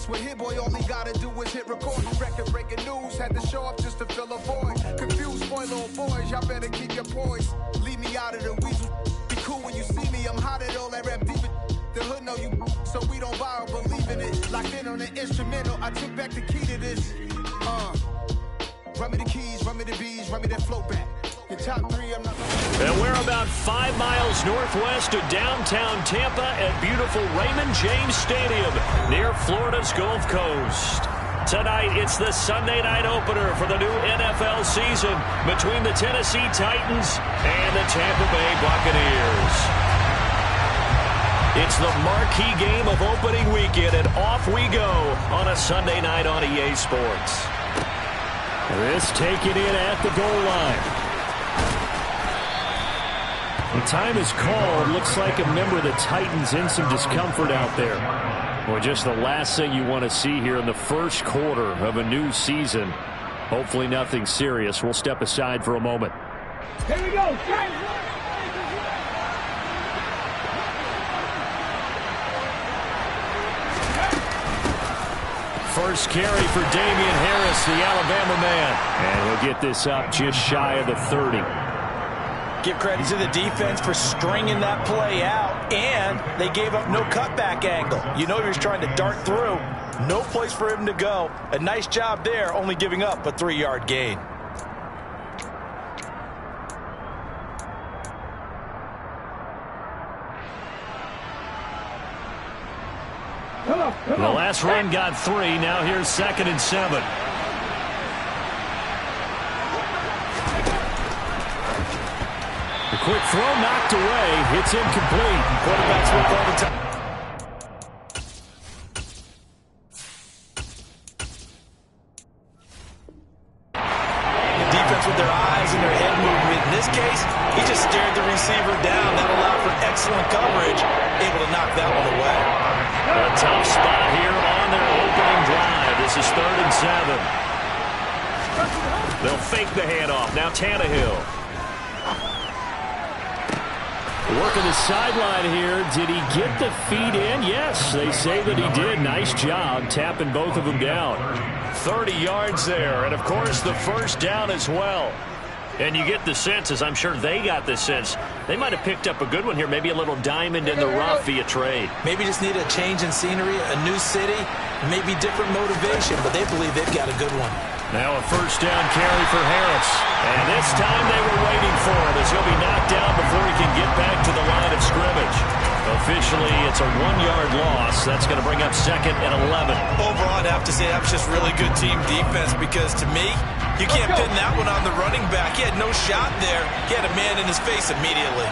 this with Hit Boy, all he gotta do is hit record. Record-breaking news, had to show up just to fill a void. Confused, spoiled little boys, y'all better keep your poise. Leave me out of the weasel. Be cool when you see me, I'm hot at all that rap deep. The hood know you, so we don't borrow, believe in it. Locked in on the instrumental, I took back the key to this. Run me the keys, run me the bees, run me that flow back. The top three, I'm not gonna... And we're about 5 miles northwest of downtown Tampa at beautiful Raymond James Stadium near Florida's Gulf Coast. Tonight, it's the Sunday night opener for the new NFL season between the Tennessee Titans and the Tampa Bay Buccaneers. It's the marquee game of opening weekend, and off we go on a Sunday night on EA Sports. This taken in at the goal line. The time is called. Looks like a member of the Titans in some discomfort out there. Well, just the last thing you want to see here in the first quarter of a new season. Hopefully nothing serious. We'll step aside for a moment. Here we go. First carry for Damian Harris, the Alabama man. And he'll get this up just shy of the 30. Give credit to the defense for stringing that play out, and they gave up no cutback angle. You know he was trying to dart through. No place for him to go. A nice job there, only giving up a 3-yard gain. The last run got 3. Now here's 2nd and 7. The quick throw knocked away. It's incomplete. Quarterbacks work all the time. The defense with their eyes and their head movement. In this case, he just stared the receiver down. That allowed for excellent coverage. Able to knock that one away. A tough spot here on their opening drive. This is 3rd and 7. They'll fake the handoff. Now Tannehill. Working the sideline here. Did he get the feet in? Yes, they say that he did. Nice job tapping both of them down. 30 yards there, and of course the first down as well. And you get the sense, as I'm sure they got the sense, they might have picked up a good one here, maybe a little diamond in the rough via trade. Maybe just need a change in scenery, a new city, maybe different motivation, but they believe they've got a good one. Now a first down carry for Harris. And this time they were waiting for him as he'll be knocked down before he can get back to the line of scrimmage. Officially, it's a 1-yard loss. That's going to bring up 2nd and 11. Overall, I'd have to say that was just really good team defense because to me, you can't pin that one on the running back. He had no shot there. He had a man in his face immediately.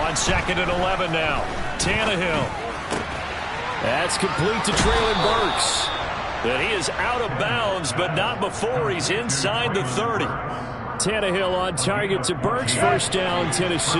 On 2nd and 11 now. Tannehill. That's complete to Traylon Burks. But he is out of bounds, but not before he's inside the 30. Tannehill on target to Burks. First down, Tennessee.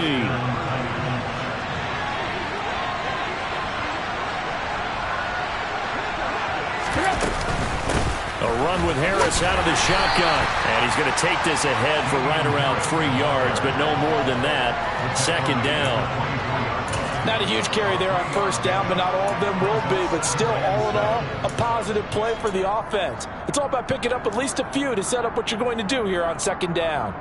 A run with Harris out of the shotgun. And he's going to take this ahead for right around 3 yards, but no more than that. 2nd down. Not a huge carry there on first down, but not all of them will be. But still, all in all, a positive play for the offense. It's all about picking up at least a few to set up what you're going to do here on 2nd down.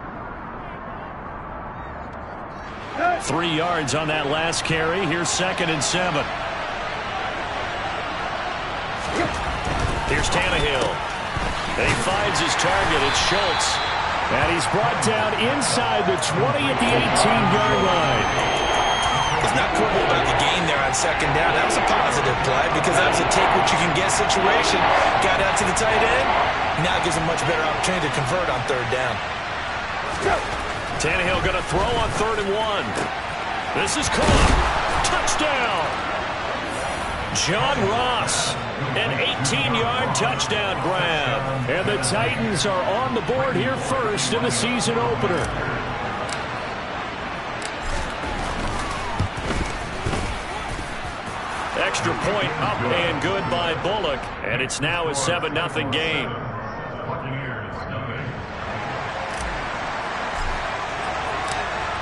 3 yards on that last carry. Here's 2nd and 7. Here's Tannehill. And he finds his target. It's Schultz. And he's brought down inside the 20 at the 18-yard line. He's not quibble about the gain there on 2nd down. That was a positive play because that was a take-what-you-can-get situation. Got out to the tight end. Now gives him much better opportunity to convert on 3rd down. Tannehill going to throw on 3rd and 1. This is caught. Touchdown. John Ross. An 18-yard touchdown grab. And the Titans are on the board here first in the season opener. Extra point up and good by Bullock. And it's now a 7-0 game.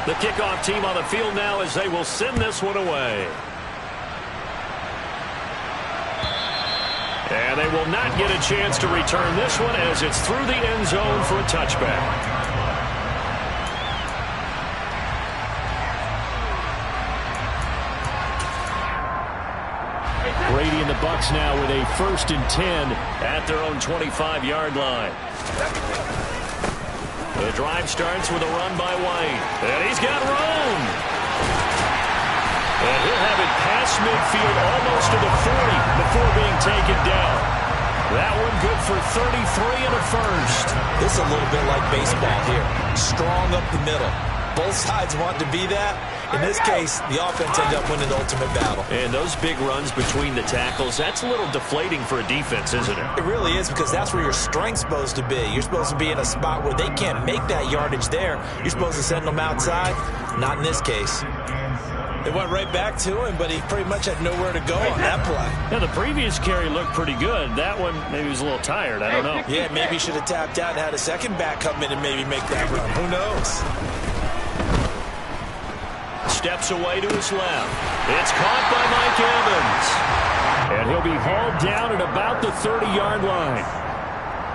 The kickoff team on the field now as they will send this one away. And they will not get a chance to return this one as it's through the end zone for a touchback. Brady and the Bucs now with a 1st and 10 at their own 25-yard line. The drive starts with a run by White. And he's got room. And he'll have it past midfield almost to the 40 before being taken down. That one good for 33 and a first. This is a little bit like baseball here. Strong up the middle. Both sides want to be that. In this case, the offense ended up winning the ultimate battle. And those big runs between the tackles, that's a little deflating for a defense, isn't it? It really is, because that's where your strength's supposed to be. You're supposed to be in a spot where they can't make that yardage there. You're supposed to send them outside. Not in this case. They went right back to him, but he pretty much had nowhere to go on that play. Yeah, the previous carry looked pretty good. That one, maybe he was a little tired. I don't know. Yeah, maybe he should have tapped out and had a second back come in and maybe make that run. Who knows? Steps away to his left. It's caught by Mike Evans. And he'll be hauled down at about the 30-yard line.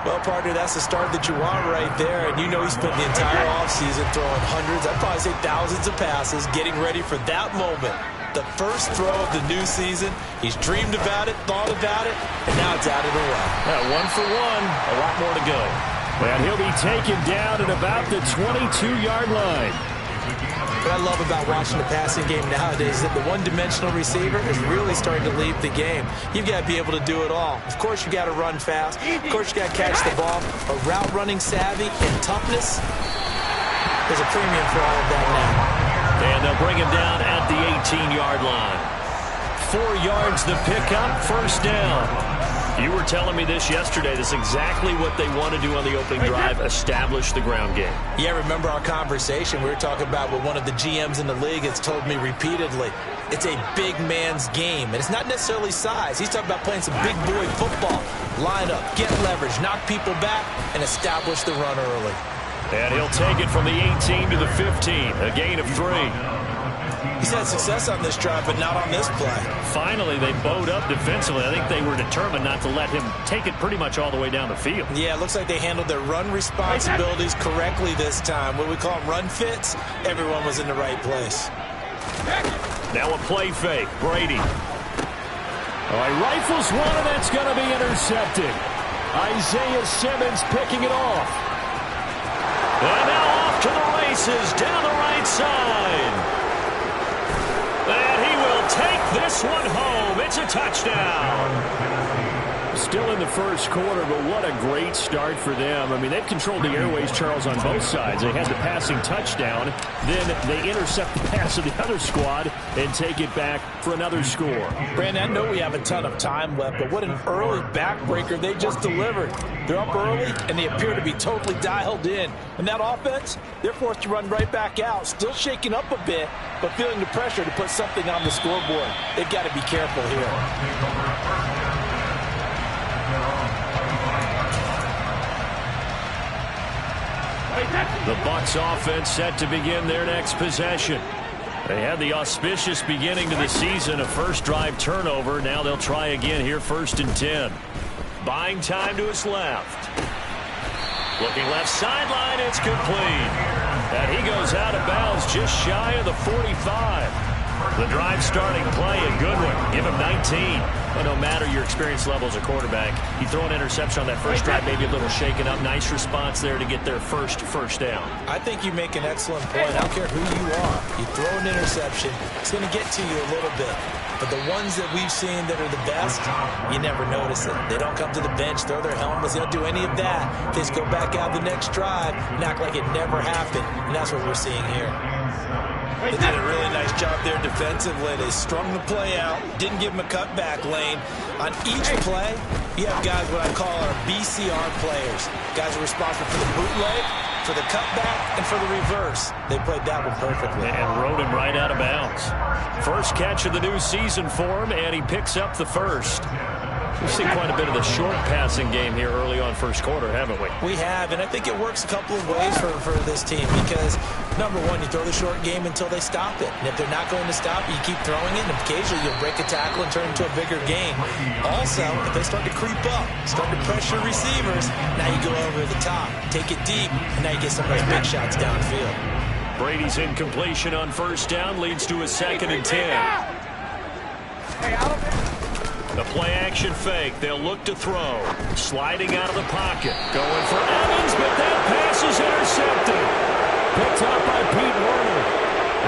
Well, partner, that's the start that you want right there. And you know he spent the entire offseason throwing hundreds, I'd probably say thousands of passes, getting ready for that moment. The first throw of the new season. He's dreamed about it, thought about it, and now it's out of the way. Yeah, 1 for 1, a lot more to go. And he'll be taken down at about the 22-yard line. What I love about watching the passing game nowadays is that the one-dimensional receiver is really starting to leave the game. You've got to be able to do it all. Of course, you got to run fast. Of course, you got to catch the ball. But route running savvy and toughness, there's a premium for all of that now. And they'll bring him down at the 18-yard line. 4 yards the pickup, first down. You were telling me this yesterday. That's exactly what they want to do on the opening drive, establish the ground game. Yeah, remember our conversation? We were talking about what one of the GMs in the league has told me repeatedly. It's a big man's game, and it's not necessarily size. He's talking about playing some big boy football. Line up, get leverage, knock people back, and establish the run early. And he'll take it from the 18 to the 15, a gain of 3. He's had success on this drive, but not on this play. Finally, they bowed up defensively. I think they were determined not to let him take it pretty much all the way down the field. Yeah, it looks like they handled their run responsibilities correctly this time. What we call them run fits, everyone was in the right place. Now a play fake. Brady. Oh, he rifles one, and that's going to be intercepted. Isaiah Simmons picking it off. And now off to the races down the right side. And he will take this one home. It's a touchdown. Still in the first quarter, but what a great start for them. I mean, they've controlled the airways, Charles, on both sides. They had the passing touchdown. Then they intercept the pass of the other squad and take it back for another score. Brandon, I know we have a ton of time left, but what an early backbreaker they just delivered. They're up early, and they appear to be totally dialed in. And that offense, they're forced to run right back out, still shaking up a bit, but feeling the pressure to put something on the scoreboard. They've got to be careful here. The Bucs offense set to begin their next possession. They had the auspicious beginning to the season, a first drive turnover. Now they'll try again here, 1st and 10. Buying time to his left. Looking left sideline, it's complete. And he goes out of bounds just shy of the 45. The drive starting play, a good one. Give him 19. But no matter your experience level as a quarterback, you throw an interception on that first drive, maybe a little shaken up. Nice response there to get their first down. I think you make an excellent point. I don't care who you are. You throw an interception, it's going to get to you a little bit. But the ones that we've seen that are the best, you never notice it. They don't come to the bench, throw their helmets. They don't do any of that. They just go back out the next drive and act like it never happened. And that's what we're seeing here. They did a really nice job there defensively. They strung the play out, didn't give them a cutback lane. On each play, you have guys what I call our BCR players. Guys are responsible for the bootleg, for the cutback, and for the reverse. They played that one perfectly. And rode him right out of bounds. First catch of the new season for him, and he picks up the first. We've seen quite a bit of the short passing game here early on first quarter, haven't we? We have, and I think it works a couple of ways for this team because, number one, you throw the short game until they stop it. And if they're not going to stop it, you keep throwing it, and occasionally you'll break a tackle and turn it into a bigger game. Also, if they start to creep up, start to pressure receivers, now you go over the top, take it deep, and now you get some of those big shots downfield. Brady's incompletion on first down leads to a 2nd and 10. The play-action fake. They'll look to throw. Sliding out of the pocket. Going for Evans, but that pass is intercepted. Picked up by Pete Werner.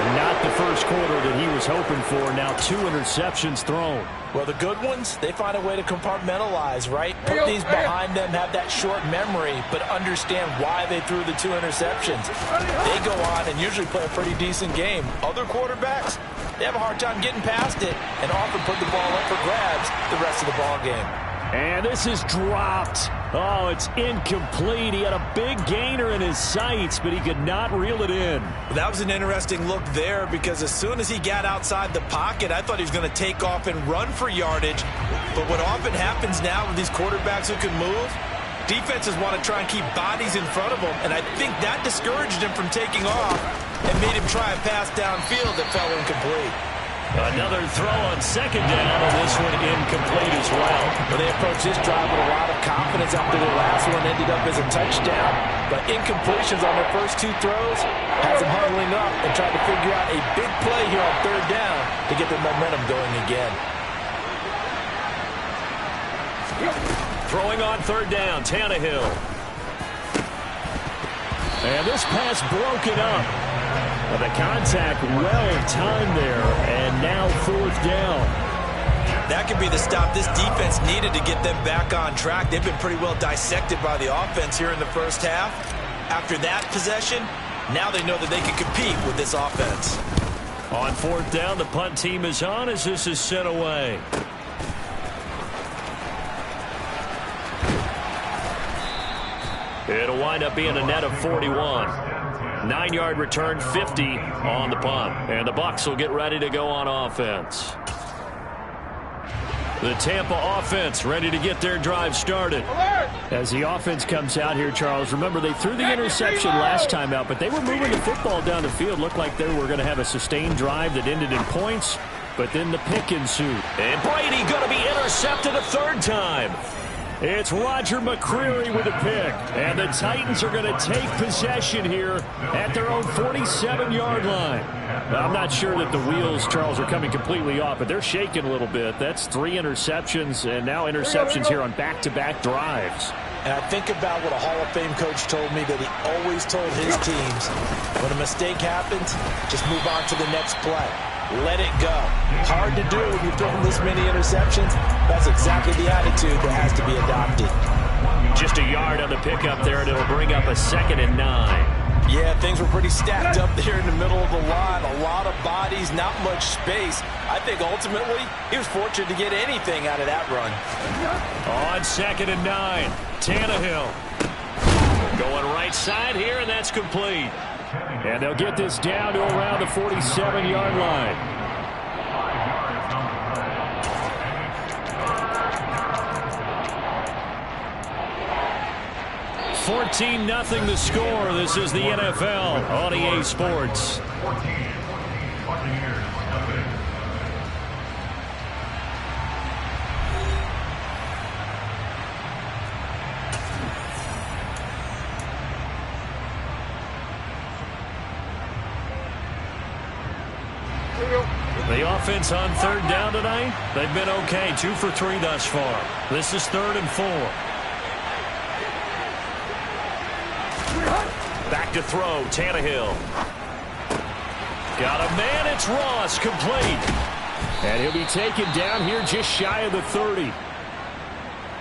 And not the first quarter that he was hoping for. Now 2 interceptions thrown. Well, the good ones, they find a way to compartmentalize, right? Put these behind them, have that short memory, but understand why they threw the 2 interceptions. They go on and usually play a pretty decent game. Other quarterbacks, they have a hard time getting past it and often put the ball up for grabs the rest of the ball game. And this is dropped. Oh, it's incomplete. He had a big gainer in his sights, but he could not reel it in. That was an interesting look there because as soon as he got outside the pocket, I thought he was going to take off and run for yardage. But what often happens now with these quarterbacks who can move, defenses want to try and keep bodies in front of them, and I think that discouraged him from taking off and made him try a pass downfield that fell incomplete. Another throw on 2nd down, and this one incomplete as well. Well, they approached this drive with a lot of confidence after their last one ended up as a touchdown. But incompletions on their first 2 throws has them huddling up and trying to figure out a big play here on 3rd down to get their momentum going again. Throwing on 3rd down, Tannehill. And this pass broken up. The contact well timed there, and now 4th down. That could be the stop this defense needed to get them back on track. They've been pretty well dissected by the offense here in the first half. After that possession, now they know that they can compete with this offense. On 4th down, the punt team is on as this is sent away. It'll wind up being a net of 41. 9-yard return, 50 on the punt. And the Bucs will get ready to go on offense. The Tampa offense ready to get their drive started. As the offense comes out here, Charles, remember they threw the interception last time out, but they were moving the football down the field. Looked like they were going to have a sustained drive that ended in points, but then the pick ensued. And Brady going to be intercepted a 3rd time. It's Roger McCreary with a pick. And the Titans are going to take possession here at their own 47-yard line. I'm not sure that the wheels, Charles, are coming completely off, but they're shaking a little bit. That's 3 interceptions, and now interceptions here on back-to-back drives. And I think about what a Hall of Fame coach told me that he always told his teams, when a mistake happens, just move on to the next play. Let it go. Hard to do when you've thrown this many interceptions. That's exactly the attitude that has to be adopted. Just a yard on the pickup there, and it'll bring up a 2nd and 9. Yeah, things were pretty stacked up there in the middle of the line. A lot of bodies, not much space. I think ultimately he was fortunate to get anything out of that run. On 2nd and 9, Tannehill. Going right side here, and that's complete. And they'll get this down to around the 47-yard line. (14-0) the score. This is the NFL on EA Sports. The offense on 3rd down tonight, they've been okay. 2 for 3 thus far. This is 3rd and 4. Back to throw, Tannehill. Got a man, it's Ross, complete. And he'll be taken down here just shy of the 30.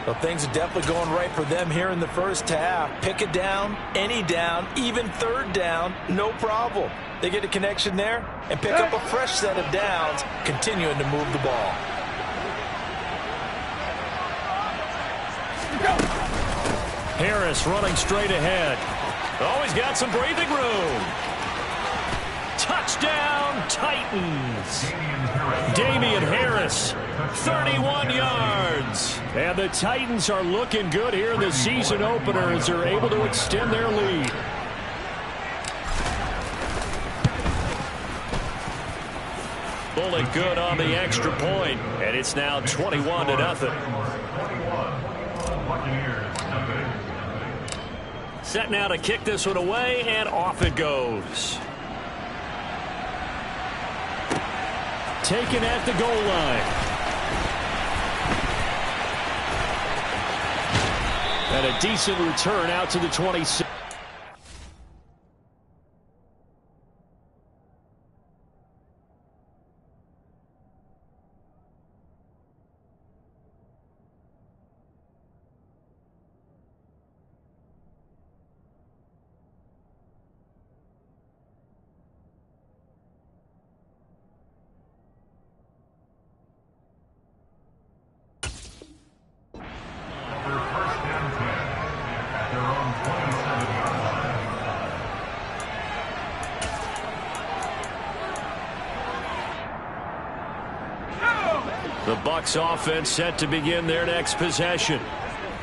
Well, things are definitely going right for them here in the first half. Pick a down, any down, even 3rd down, no problem. They get a connection there and pick up a fresh set of downs, continuing to move the ball. Harris running straight ahead. Oh, he's got some breathing room. Touchdown, Titans. Damien Harris, 31 yards. And the Titans are looking good here in the season opener as they're able to extend their lead. Bullet good on the extra point, and it's now 21-0. Set now to kick this one away, and off it goes. Taken at the goal line. And a decent return out to the 26. The Bucs offense set to begin their next possession.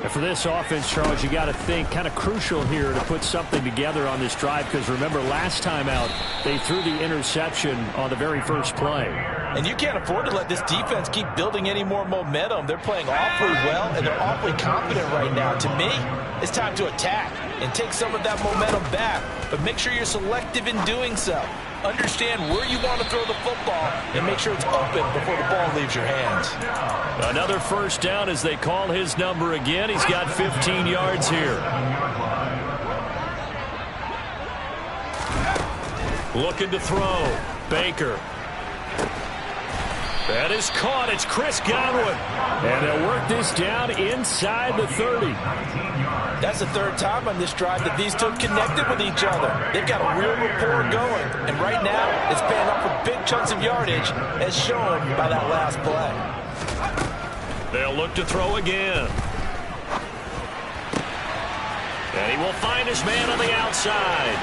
And for this offense, Charles, you got to think kind of crucial here to put something together on this drive, because remember last time out they threw the interception on the very first play. And you can't afford to let this defense keep building any more momentum. They're playing awfully well, and they're awfully confident right now. To me, it's time to attack and take some of that momentum back, but make sure you're selective in doing so. Understand where you want to throw the football and make sure it's open before the ball leaves your hands. Another first down as they call his number again. He's got 15 yards here. Looking to throw. Baker. That is caught. It's Chris Godwin. And they'll work this down inside the 30. That's the third time on this drive that these two connected with each other. They've got a real rapport going. And right now, it's paying off for big chunks of yardage, as shown by that last play. They'll look to throw again. And he will find his man on the outside.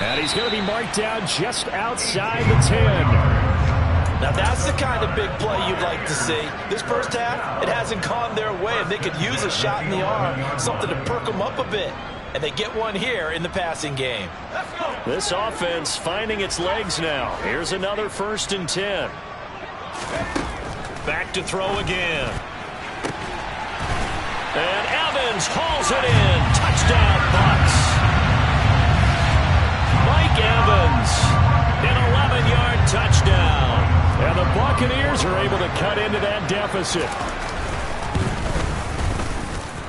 And he's going to be marked down just outside the 10. Now that's the kind of big play you'd like to see. This first half, it hasn't gone their way, and they could use a shot in the arm, something to perk them up a bit. And they get one here in the passing game. This offense finding its legs now. Here's another 1st and 10. Back to throw again. And Evans hauls it in. Touchdown, Bucs. Mike Evans, an 11-yard touchdown. And the Buccaneers are able to cut into that deficit.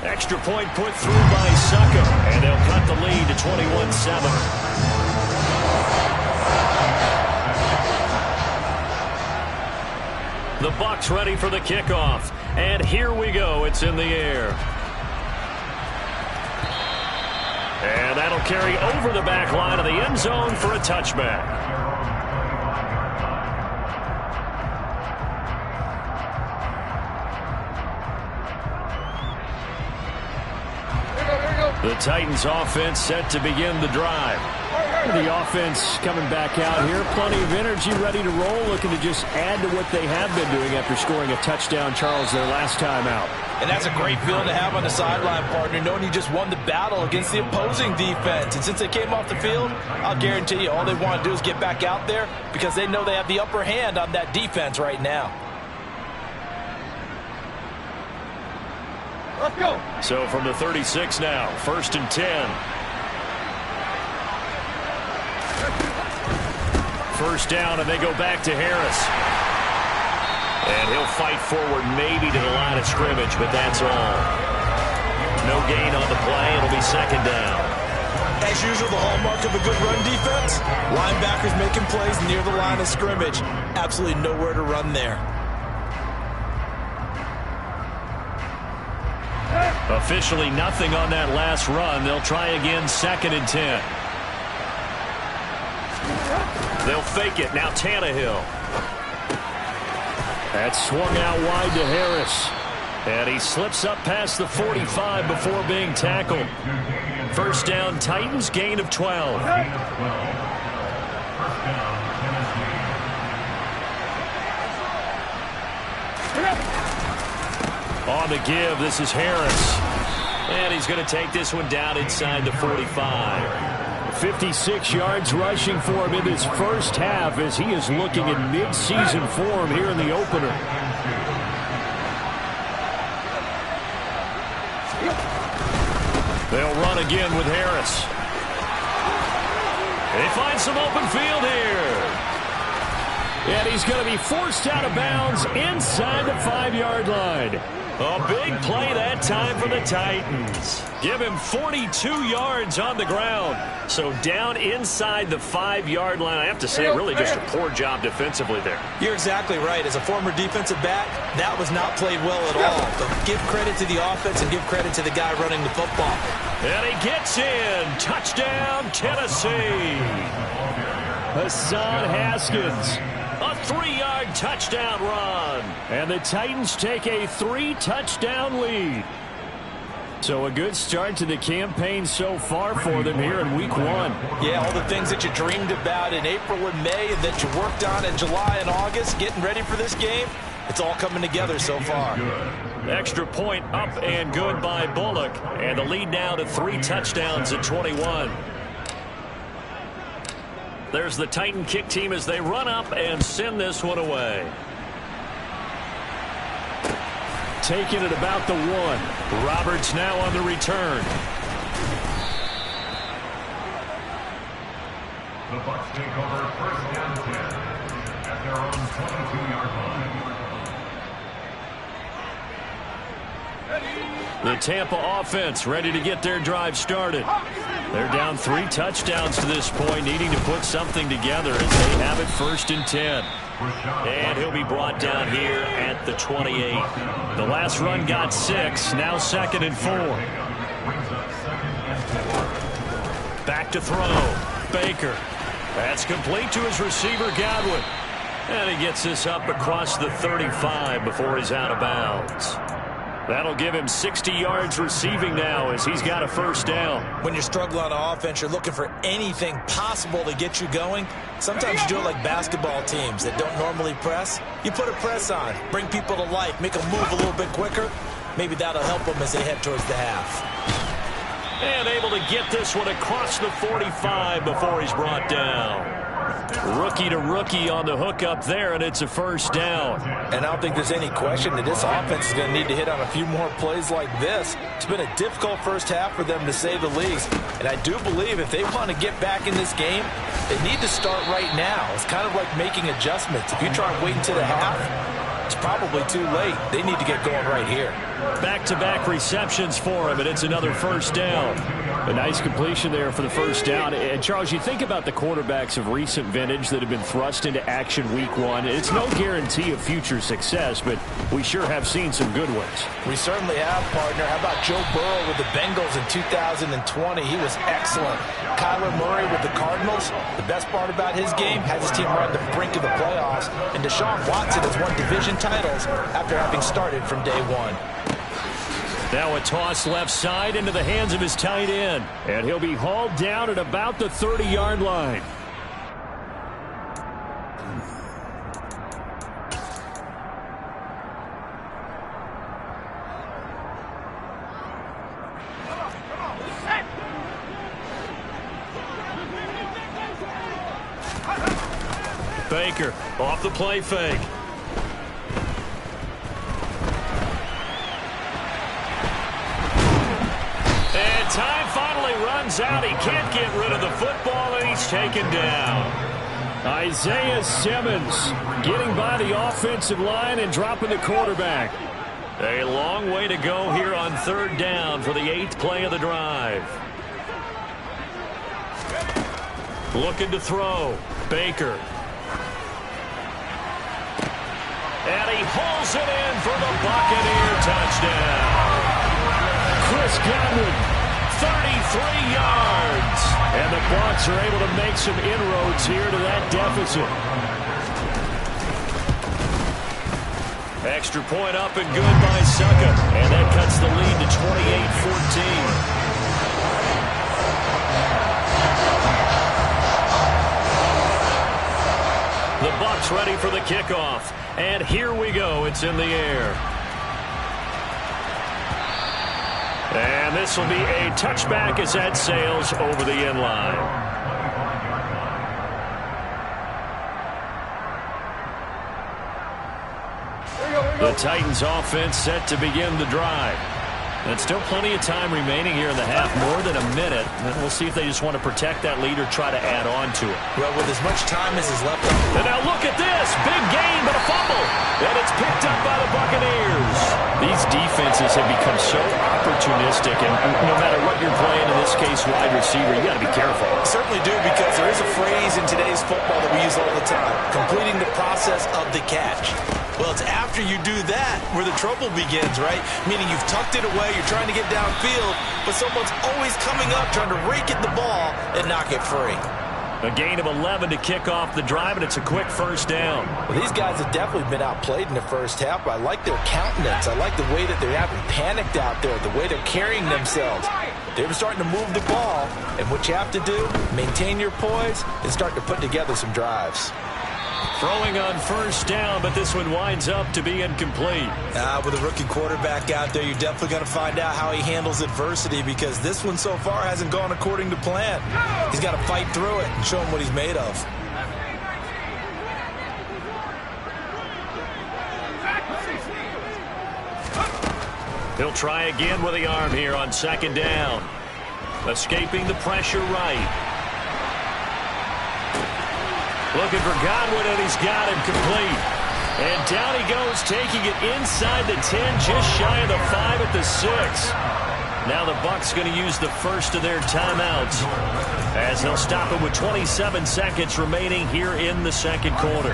Extra point put through by Succop, and they'll cut the lead to 21-7. The Bucs ready for the kickoff. And here we go. It's in the air. And that'll carry over the back line of the end zone for a touchback. The Titans offense set to begin the drive. The offense coming back out here. Plenty of energy, ready to roll, looking to just add to what they have been doing after scoring a touchdown, Charles, their last time out. And that's a great feeling to have on the sideline, partner, knowing you just won the battle against the opposing defense. And since they came off the field, I'll guarantee you all they want to do is get back out there because they know they have the upper hand on that defense right now. Let's go. So from the 36 now, 1st and 10. First down, and they go back to Harris. And he'll fight forward maybe to the line of scrimmage, but that's all. No gain on the play. It'll be 2nd down. As usual, the hallmark of a good run defense, linebackers making plays near the line of scrimmage. Absolutely nowhere to run there. Officially nothing on that last run. They'll try again, 2nd and 10. They'll fake it. Now Tannehill. That swung out wide to Harris. And he slips up past the 45 before being tackled. First down, Titans, gain of 12. on the give. This is Harris. And he's going to take this one down inside the 45. 56 yards rushing for him in this first half as he is looking in mid-season form here in the opener. They'll run again with Harris. They find some open field here. And he's going to be forced out of bounds inside the 5-yard line. A big play that time for the Titans. Give him 42 yards on the ground. So down inside the 5-yard line. I have to say, really just a poor job defensively there. You're exactly right. As a former defensive back, that was not played well at all. But give credit to the offense and give credit to the guy running the football. And he gets in. Touchdown, Tennessee. Hassan Haskins. A 3-yard touchdown run. And the Titans take a 3-touchdown lead. So a good start to the campaign so far for them here in week 1. Yeah, all the things that you dreamed about in April and May and that you worked on in July and August, getting ready for this game, it's all coming together so far. Extra point up and good by Bullock. And the lead now to 3 touchdowns at 21. There's the Titan kick team as they run up and send this one away. Taking it about the 1. Roberts now on the return. The Bucs take over first and 10 at their own 22-yard line. The Tampa offense ready to get their drive started. They're down 3 touchdowns to this point, needing to put something together as they have it first and 10. And he'll be brought down here at the 28. The last run got 6, now 2nd and 4. Back to throw. Baker. That's complete to his receiver, Godwin. And he gets this up across the 35 before he's out of bounds. That'll give him 60 yards receiving now as he's got a first down. When you're struggling on offense, you're looking for anything possible to get you going. Sometimes you do it like basketball teams that don't normally press. You put a press on, bring people to life, make them move a little bit quicker. Maybe that'll help them as they head towards the half. And able to get this one across the 45 before he's brought down. Rookie to rookie on the hookup there, and it's a first down. And I don't think there's any question that this offense is going to need to hit on a few more plays like this. It's been a difficult first half for them, to say the least. And I do believe if they want to get back in this game, they need to start right now. It's kind of like making adjustments. If you try and wait until the half, it's probably too late. They need to get going right here. Back-to-back receptions for him, and it's another first down. A nice completion there for the first down. And, Charles, you think about the quarterbacks of recent vintage that have been thrust into action week 1. It's no guarantee of future success, but we sure have seen some good ones. We certainly have, partner. How about Joe Burrow with the Bengals in 2020? He was excellent. Kyler Murray with the Cardinals. The best part about his game, has his team right on the brink of the playoffs. And Deshaun Watson has won division titles after having started from day 1. Now a toss left side into the hands of his tight end. And he'll be hauled down at about the 30-yard line. Baker off the play fake. And time finally runs out. He can't get rid of the football, and he's taken down. Isaiah Simmons getting by the offensive line and dropping the quarterback. A long way to go here on 3rd down for the 8th play of the drive. Looking to throw. Baker. And he hauls it in for the Buccaneer touchdown. Chris Godwin, 33 yards. And the Bucs are able to make some inroads here to that deficit. Extra point up and good by Succa. And that cuts the lead to 28-14. The Bucs ready for the kickoff. And here we go. It's in the air. And this will be a touchback as that sails over the end line. The Titans offense set to begin the drive. And still plenty of time remaining here in the half, more than a minute. And we'll see if they just want to protect that lead or try to add on to it. Well, with as much time as is left on. And now look at this. Big gain, but a fumble. And it's picked up by the Buccaneers. These defenses have become so opportunistic. And no matter what you're playing, in this case, wide receiver, you got to be careful. Certainly do, because there is a phrase in today's football that we use all the time. Completing the process of the catch. Well, it's after you do that where the trouble begins, right? Meaning you've tucked it away, you're trying to get downfield, but someone's always coming up trying to rake at the ball and knock it free. A gain of 11 to kick off the drive, and it's a quick first down. Well, these guys have definitely been outplayed in the first half, but I like their countenance. I like the way that they haven't panicked out there, the way they're carrying themselves. They're starting to move the ball, and what you have to do, maintain your poise and start to put together some drives. Throwing on first down, but this one winds up to be incomplete. With a rookie quarterback out there, you're definitely going to find out how he handles adversity, because this one so far hasn't gone according to plan. He's got to fight through it and show him what he's made of. He'll try again with the arm here on second down. Escaping the pressure right. Looking for Godwin, and he's got him complete. And down he goes, taking it inside the 10, just shy of the 5 at the 6. Now the Bucs going to use the first of their timeouts, as they'll stop it with 27 seconds remaining here in the second quarter.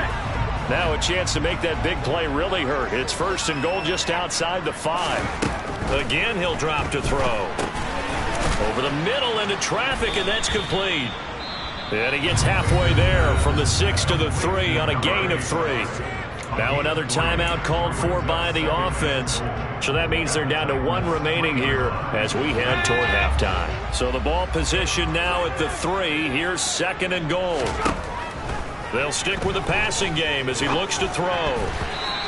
Now a chance to make that big play really hurt. It's first and goal just outside the 5. Again, he'll drop to throw. Over the middle into traffic, and that's complete. And he gets halfway there from the 6 to the 3 on a gain of 3. Now another timeout called for by the offense. So that means they're down to 1 remaining here as we head toward halftime. So the ball position now at the 3. Here's second and goal. They'll stick with the passing game as he looks to throw.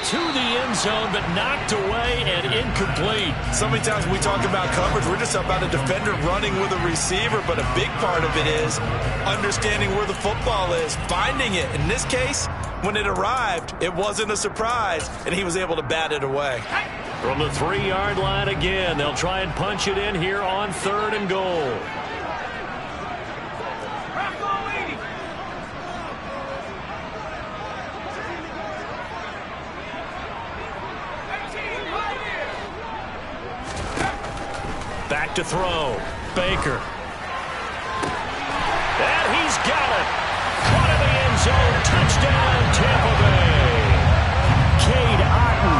To the end zone, but knocked away and incomplete. So many times when we talk about coverage, we're just about a defender running with a receiver, but a big part of it is understanding where the football is, finding it. In this case, when it arrived, it wasn't a surprise, and he was able to bat it away. From the 3-yard line again, they'll try and punch it in here on third and goal. Back to throw. Baker. And he's got it. Caught in the end zone. Touchdown, Tampa Bay. Cade Otton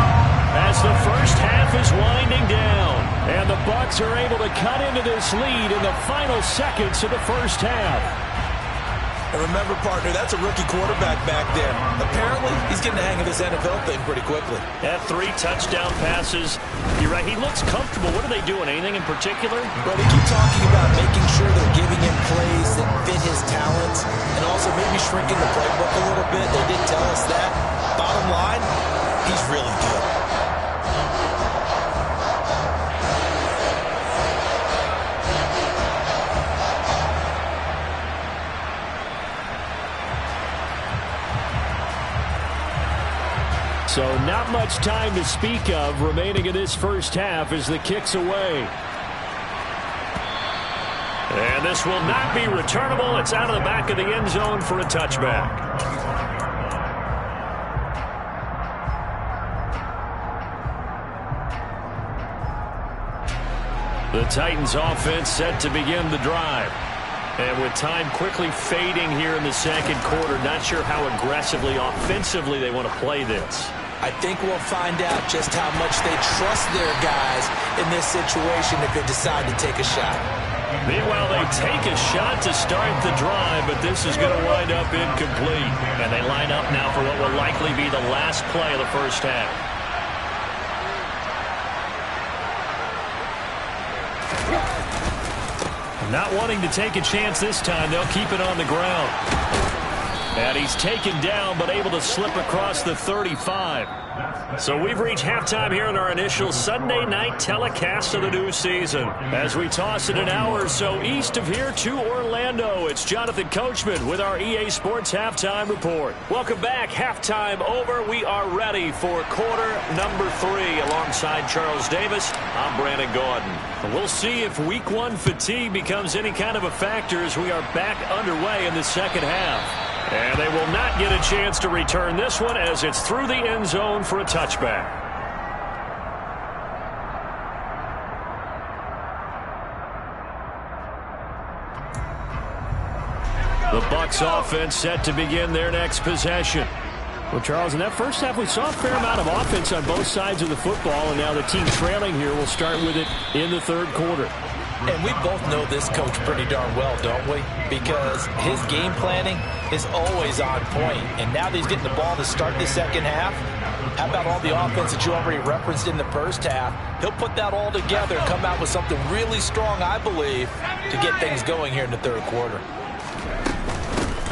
as the first half is winding down. And the Bucs are able to cut into this lead in the final seconds of the first half. And remember, partner, that's a rookie quarterback back there. Apparently, he's getting the hang of this NFL thing pretty quickly. At 3 touchdown passes. You're right, he looks comfortable. What are they doing? Anything in particular? Well, they keep talking about making sure they're giving him plays that fit his talents and also maybe shrinking the playbook a little bit. They did tell us that. Bottom line, he's really good. So not much time to speak of remaining in this first half as the kick's away. And this will not be returnable. It's out of the back of the end zone for a touchback. The Titans offense set to begin the drive. And with time quickly fading here in the second quarter, not sure how aggressively, offensively they want to play this. I think we'll find out just how much they trust their guys in this situation if they decide to take a shot. Meanwhile, they take a shot to start the drive, but this is going to wind up incomplete. And they line up now for what will likely be the last play of the first half. Not wanting to take a chance this time, they'll keep it on the ground. And he's taken down, but able to slip across the 35. So we've reached halftime here in our initial Sunday night telecast of the new season. As we toss it an hour or so east of here to Orlando, it's Jonathan Coachman with our EA Sports Halftime Report. Welcome back. Halftime over. We are ready for quarter number 3. Alongside Charles Davis, I'm Brandon Gaudin. We'll see if week 1 fatigue becomes any kind of a factor as we are back underway in the second half. And they will not get a chance to return this one as it's through the end zone for a touchback. The Bucs offense set to begin their next possession. Well, Charles, in that first half, we saw a fair amount of offense on both sides of the football, and now the team trailing here will start with it in the third quarter. And we both know this coach pretty darn well, don't we? Because his game planning is always on point. And now that he's getting the ball to start the second half, how about all the offense that you already referenced in the first half? He'll put that all together and come out with something really strong, I believe, to get things going here in the third quarter.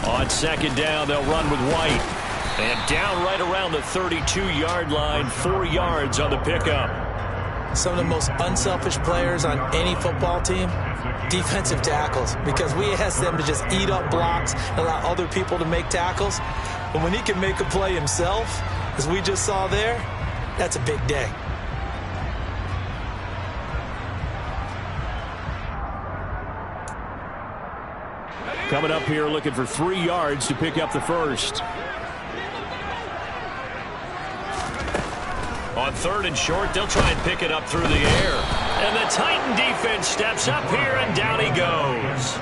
On second down, they'll run with White. And down right around the 32-yard line, 4 yards on the pickup. Some of the most unselfish players on any football team, defensive tackles, because we ask them to just eat up blocks and allow other people to make tackles. But when he can make a play himself, as we just saw there, that's a big day. Coming up here looking for 3 yards to pick up the first. On third and short, they'll try and pick it up through the air. And the Titan defense steps up here, and down he goes.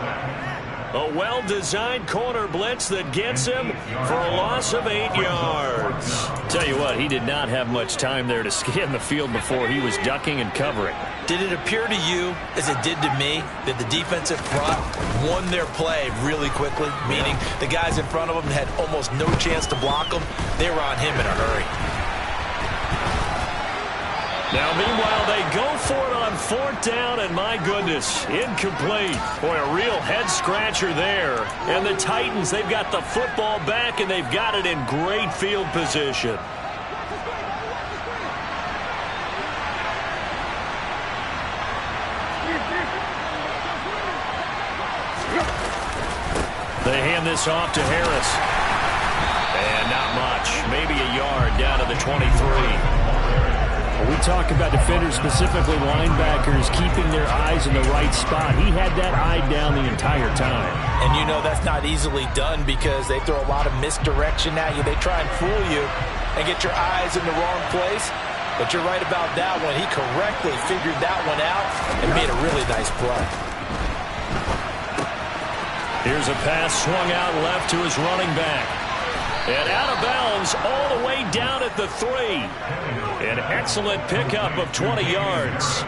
A well-designed corner blitz that gets him for a loss of 8 yards. Tell you what, he did not have much time there to scan the field before he was ducking and covering. Did it appear to you, as it did to me, that the defensive front won their play really quickly? Meaning the guys in front of them had almost no chance to block him. They were on him in a hurry. Now, meanwhile, they go for it on fourth down, and my goodness, incomplete. Boy, a real head-scratcher there. And the Titans, they've got the football back, and they've got it in great field position. They hand this off to Harris. And not much, maybe a yard down to the 23. We talk about defenders, specifically linebackers, keeping their eyes in the right spot. He had that eye down the entire time. And you know that's not easily done because they throw a lot of misdirection at you. They try and fool you and get your eyes in the wrong place. But you're right about that one. He correctly figured that one out and made a really nice play. Here's a pass swung out left to his running back. And out of bounds all the way down at the 3. An excellent pickup of 20 yards.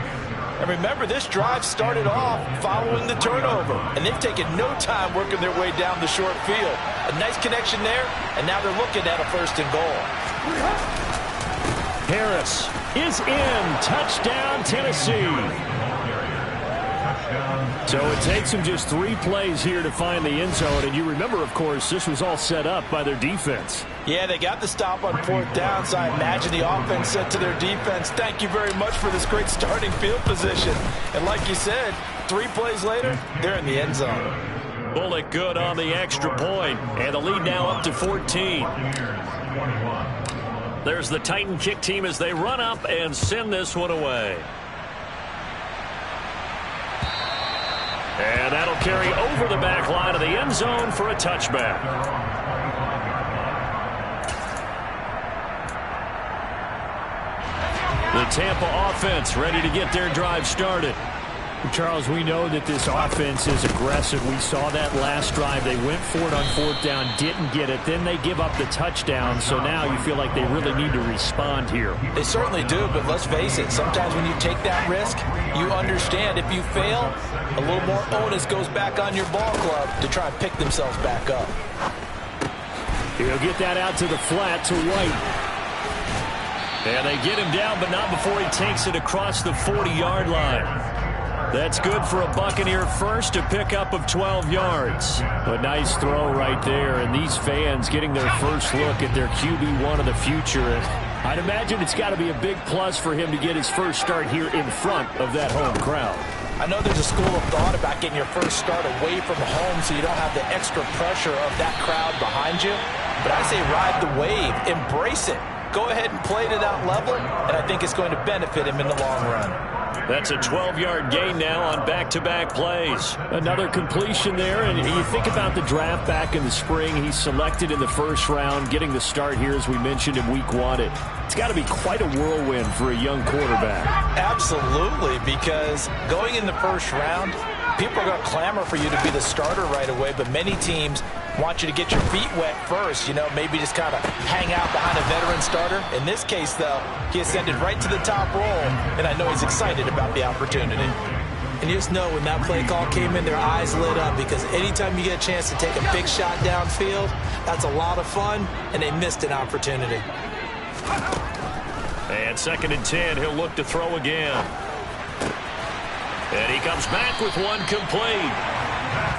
And remember, this drive started off following the turnover. And they've taken no time working their way down the short field. A nice connection there, and now they're looking at a first and goal. Harris is in. Touchdown, Tennessee. So it takes them just 3 plays here to find the end zone. And you remember, of course, this was all set up by their defense. Yeah, they got the stop on fourth down, so I imagine the offense said to their defense, thank you very much for this great starting field position. And like you said, 3 plays later, they're in the end zone. Bullock good on the extra point, and the lead now up to 14. There's the Titan kick team as they run up and send this one away. And that'll carry over the back line of the end zone for a touchback. The Tampa offense ready to get their drive started. Charles, we know that this offense is aggressive. We saw that last drive. They went for it on fourth down, didn't get it. Then they give up the touchdown. So now you feel like they really need to respond here. They certainly do, but let's face it. Sometimes when you take that risk, you understand if you fail, a little more onus goes back on your ball club to try and pick themselves back up. He'll get that out to the flat to White. And they get him down, but not before he takes it across the 40-yard line. That's good for a Buccaneer first, a pickup of 12 yards. A nice throw right there, and these fans getting their first look at their QB1 of the future. I'd imagine it's got to be a big plus for him to get his first start here in front of that home crowd. I know there's a school of thought about getting your first start away from home so you don't have the extra pressure of that crowd behind you. But I say ride the wave, embrace it. Go ahead and play to that level, and I think it's going to benefit him in the long run. That's a 12-yard gain now on back-to-back plays. Another completion there, and you think about the draft back in the spring. He's selected in the first round, getting the start here, as we mentioned, in week 1. It's got to be quite a whirlwind for a young quarterback. Absolutely, because going in the first round, people are going to clamor for you to be the starter right away, but many teams want you to get your feet wet first, maybe just kind of hang out behind a veteran starter. In this case, though, he ascended right to the top role, and I know he's excited about the opportunity. And you just know when that play call came in, their eyes lit up, because anytime you get a chance to take a big shot downfield, that's a lot of fun, and they missed an opportunity. And 2nd and 10, he'll look to throw again. And he comes back with one complete.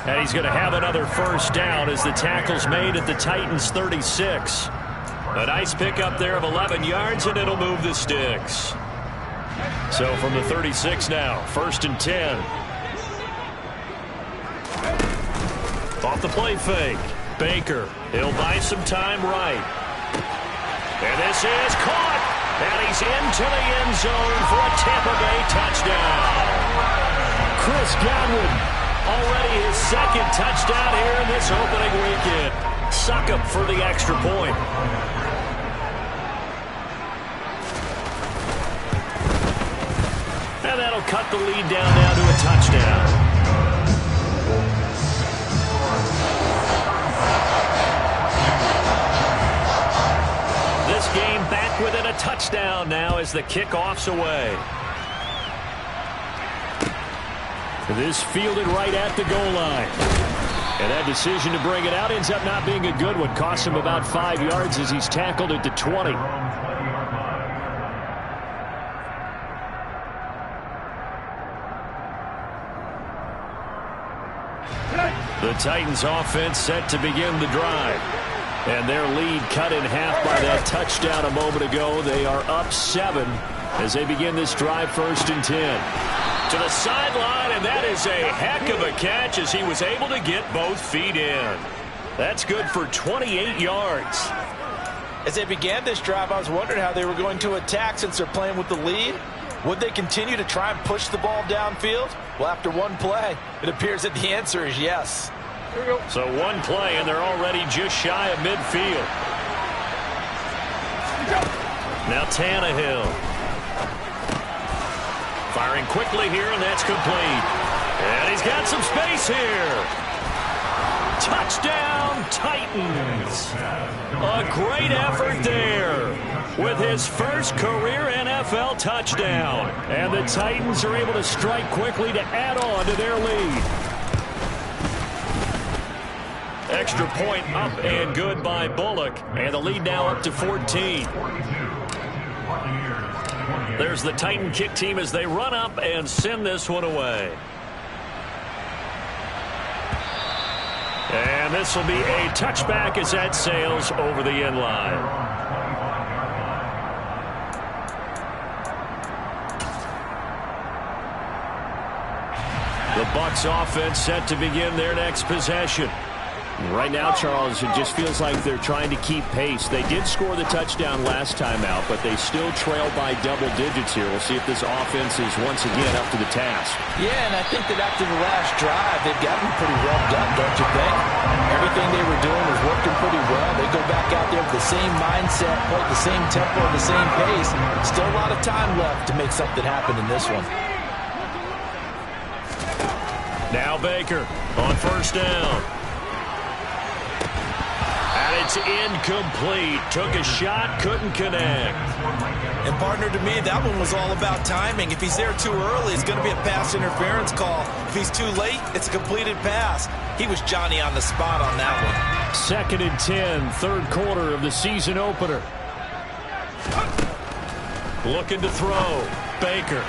And he's going to have another first down as the tackle's made at the Titans' 36. A nice pickup there of 11 yards, and it'll move the sticks. So from the 36 now, 1st and 10. Off the play fake. Baker, he'll buy some time right. And this is caught. And he's into the end zone for a Tampa Bay touchdown. Chris Godwin, already his 2nd touchdown here in this opening weekend. Suck up for the extra point. And that'll cut the lead down now to a touchdown. This game back within a touchdown now as the kickoff's away. This fielded right at the goal line. And that decision to bring it out ends up not being a good one. Costs him about 5 yards as he's tackled at the 20. The Titans offense set to begin the drive. And their lead cut in half by that touchdown a moment ago. They are up 7 as they begin this drive, 1st and 10. To the sideline, and that is a heck of a catch as he was able to get both feet in. That's good for 28 yards. As they began this drive, I was wondering how they were going to attack since they're playing with the lead. Would they continue to try and push the ball downfield? Well, after one play, it appears that the answer is yes. So one play, and they're already just shy of midfield. Now Tannehill. Firing quickly here, and that's complete. And he's got some space here. Touchdown, Titans. A great effort there with his first career NFL touchdown. And the Titans are able to strike quickly to add on to their lead. Extra point up and good by Bullock. And the lead now up to 14. There's the Titan kick team as they run up and send this one away. And this will be a touchback as that sails over the end line. The Bucs offense set to begin their next possession. Right now, Charles, it just feels like they're trying to keep pace. They did score the touchdown last time out, but they still trail by double digits here. We'll see if this offense is once again up to the task. Yeah, and I think that after the last drive, they've gotten pretty revved up, don't you think? Everything they were doing was working pretty well. They go back out there with the same mindset, play the same tempo, the same pace. Still a lot of time left to make something happen in this one. Now Baker on first down. And it's incomplete. Took a shot, couldn't connect. And partner, to me, that one was all about timing. If he's there too early, it's going to be a pass interference call. If he's too late, it's a completed pass. He was Johnny on the spot on that one. 2nd and 10, third quarter of the season opener. Looking to throw. Baker.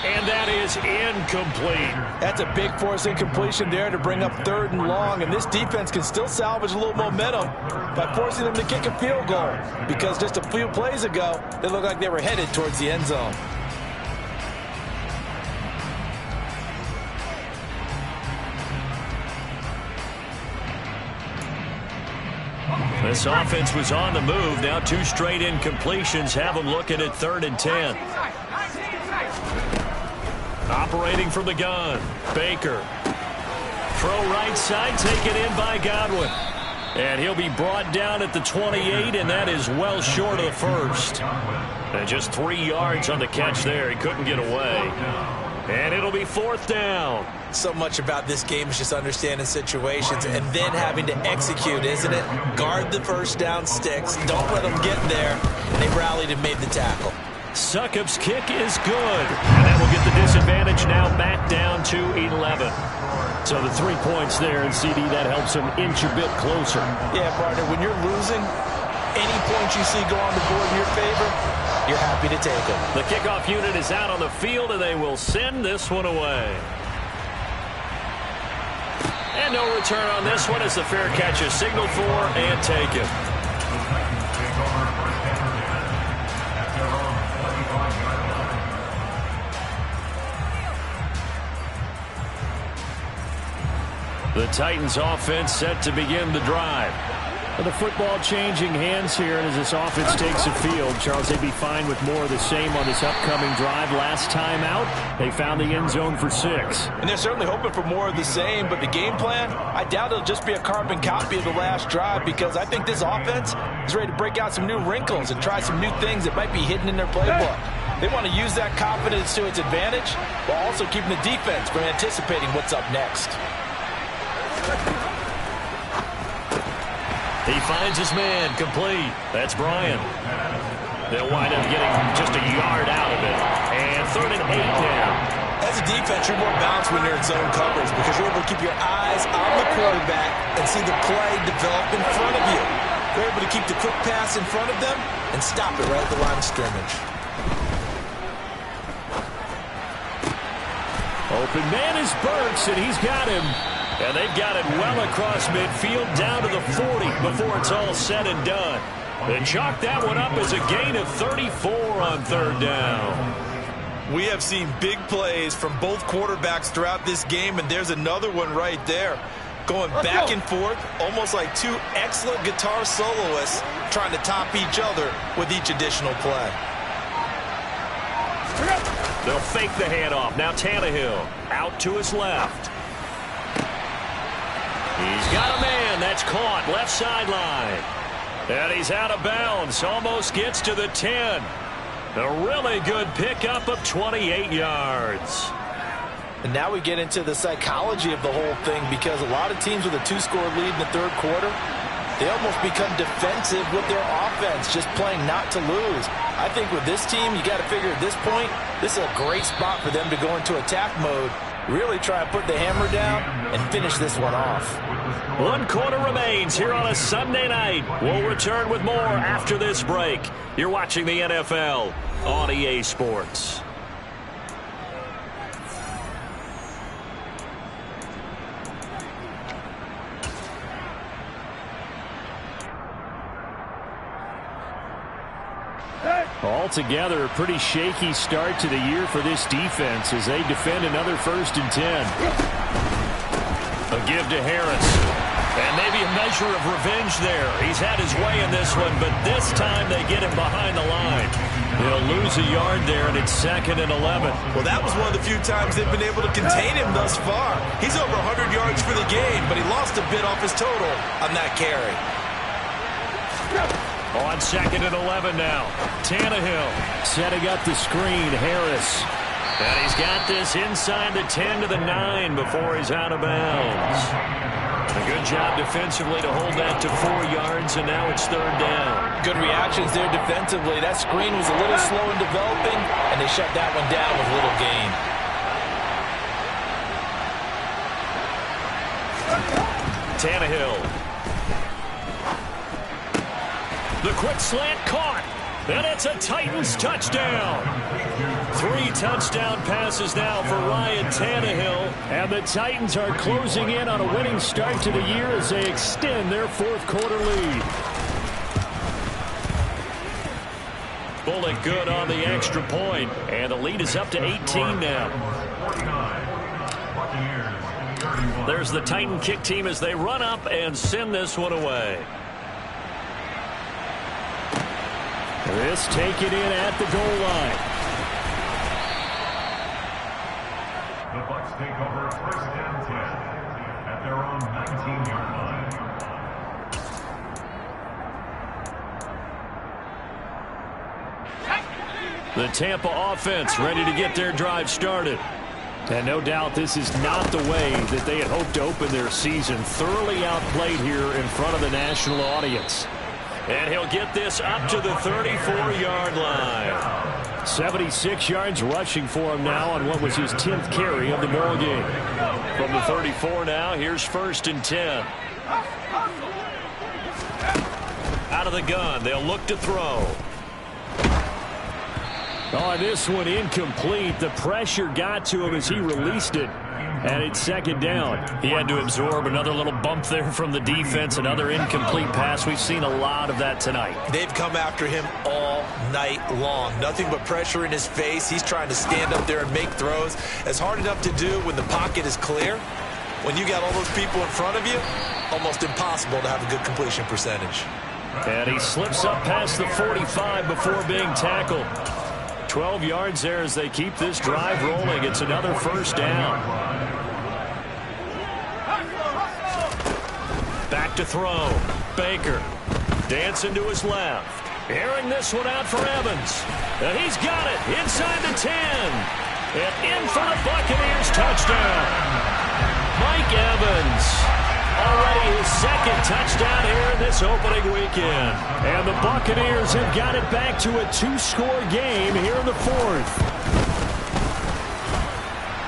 And that is incomplete. That's a big force incompletion there to bring up 3rd and long. And this defense can still salvage a little momentum by forcing them to kick a field goal. Because just a few plays ago, they looked like they were headed towards the end zone. This offense was on the move. Now 2 straight incompletions have them looking at 3rd and 10. Operating from the gun, Baker. Throw right side, taken in by Godwin. And he'll be brought down at the 28, and that is well short of the first. And just 3 yards on the catch there. He couldn't get away. And it'll be 4th down. So much about this game is just understanding situations and then having to execute, isn't it? Guard the first down sticks. Don't let them get there. And they rallied and made the tackle. Sukup's kick is good. And that will get the disadvantage now back down to 11. So the 3 points there, and CD, that helps them inch a bit closer. Yeah, partner, when you're losing, any points you see go on the board in your favor, you're happy to take them. The kickoff unit is out on the field, and they will send this one away. And no return on this one as the fair catch is signaled for and taken. The Titans offense set to begin the drive. The football changing hands here, and as this offense takes the field, Charles, they'd be fine with more of the same on this upcoming drive. Last time out, they found the end zone for 6. And they're certainly hoping for more of the same, but the game plan, I doubt it'll just be a carbon copy of the last drive, because I think this offense is ready to break out some new wrinkles and try some new things that might be hidden in their playbook. They want to use that confidence to its advantage while also keeping the defense from anticipating what's up next. He finds his man complete. That's Bryant. They'll wind up getting just a yard out of it. And 3rd and 8 now. As a defense, you're more balanced when you're in zone coverage because you're able to keep your eyes on the quarterback and see the play develop in front of you. You're able to keep the quick pass in front of them and stop it right at the line of scrimmage. Open man is Burks, and he's got him. And they've got it well across midfield down to the 40 before it's all said and done. They chalk that one up as a gain of 34 on 3rd down. We have seen big plays from both quarterbacks throughout this game, and there's another one right there. Going back and forth, almost like 2 excellent guitar soloists trying to top each other with each additional play. They'll fake the handoff. Now Tannehill out to his left. He's got a man. That's caught. Left sideline. And he's out of bounds. Almost gets to the 10. A really good pickup of 28 yards. And now we get into the psychology of the whole thing, because a lot of teams with a 2-score lead in the 3rd quarter, they almost become defensive with their offense, just playing not to lose. I think with this team, you got to figure at this point, this is a great spot for them to go into attack mode, really try and put the hammer down and finish this one off. 1 quarter remains here on a Sunday night. We'll return with more after this break. You're watching the NFL on EA Sports. Altogether, a pretty shaky start to the year for this defense as they defend another 1st and 10. A give to Harris. And maybe a measure of revenge there. He's had his way in this one, but this time they get him behind the line. They'll lose a yard there, and it's 2nd and 11. Well, that was one of the few times they've been able to contain him thus far. He's over 100 yards for the game, but he lost a bit off his total on that carry. On 2nd and 11 now. Tannehill setting up the screen. Harris. And he's got this inside the 10 to the 9 before he's out of bounds. A good job defensively to hold that to 4 yards, and now it's 3rd down. Good reactions there defensively. That screen was a little slow in developing, and they shut that one down with little gain. Tannehill. The quick slant caught, and it's a Titans touchdown. 3 touchdown passes now for Ryan Tannehill. And the Titans are closing in on a winning start to the year as they extend their fourth quarter lead. Bullock good on the extra point, and the lead is up to 18 now. There's the Titan kick team as they run up and send this one away. This taken in at the goal line. The Bucs take over first and 10 at their own 19-yard line. The Tampa offense ready to get their drive started. And no doubt this is not the way that they had hoped to open their season. Thoroughly outplayed here in front of the national audience. And he'll get this up to the 34-yard line. 76 yards rushing for him now on what was his 10th carry of the ball game. From the 34 now, here's 1st and 10. Out of the gun, they'll look to throw. Oh, this one incomplete. The pressure got to him as he released it. And it's 2nd down. He had to absorb another little bump there from the defense. Another incomplete pass. We've seen a lot of that tonight. They've come after him all night long. Nothing but pressure in his face. He's trying to stand up there and make throws. It's hard enough to do when the pocket is clear. When you got all those people in front of you, almost impossible to have a good completion percentage. And he slips up past the 45 before being tackled. 12 yards there as they keep this drive rolling. It's another 1st down. Back to throw. Baker dancing to his left. Airing this one out for Evans. And he's got it inside the 10. And in for the Buccaneers touchdown. Mike Evans. Already his 2nd touchdown here in this opening weekend. And the Buccaneers have got it back to a 2-score game here in the 4th.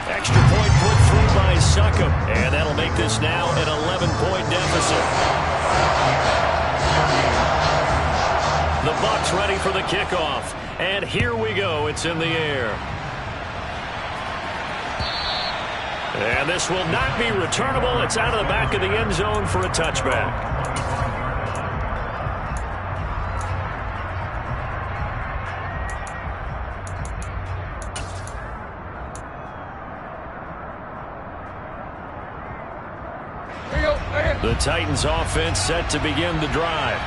Extra point put through by Succop. And that'll make this now an 11-point deficit. The Bucs ready for the kickoff. And here we go. It's in the air. And this will not be returnable. It's out of the back of the end zone for a touchback. The Titans offense set to begin the drive.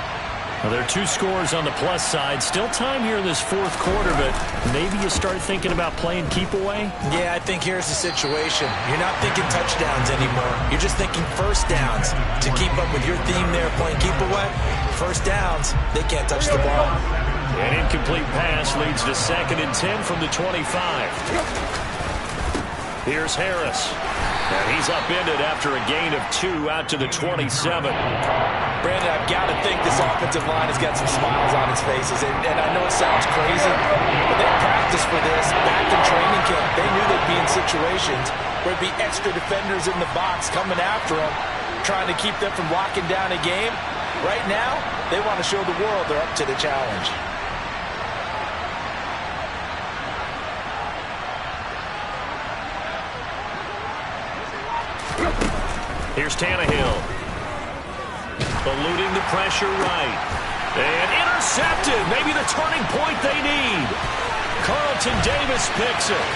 Well, there are 2 scores on the plus side. Still time here in this 4th quarter, but maybe you start thinking about playing keep away? Yeah, I think here's the situation. You're not thinking touchdowns anymore. You're just thinking first downs. To keep up with your theme there, playing keep away, first downs, they can't touch the ball. An incomplete pass leads to 2nd and 10 from the 25. Here's Harris. And he's upended after a gain of 2 out to the 27. Brandon, I've got to think this offensive line has got some smiles on its faces. And I know it sounds crazy, but they practiced for this back in training camp. They knew they'd be in situations where there'd be extra defenders in the box coming after them, trying to keep them from locking down a game. Right now, they want to show the world they're up to the challenge. Here's Tannehill. Eluding the pressure right. And intercepted. Maybe the turning point they need. Carlton Davis picks it.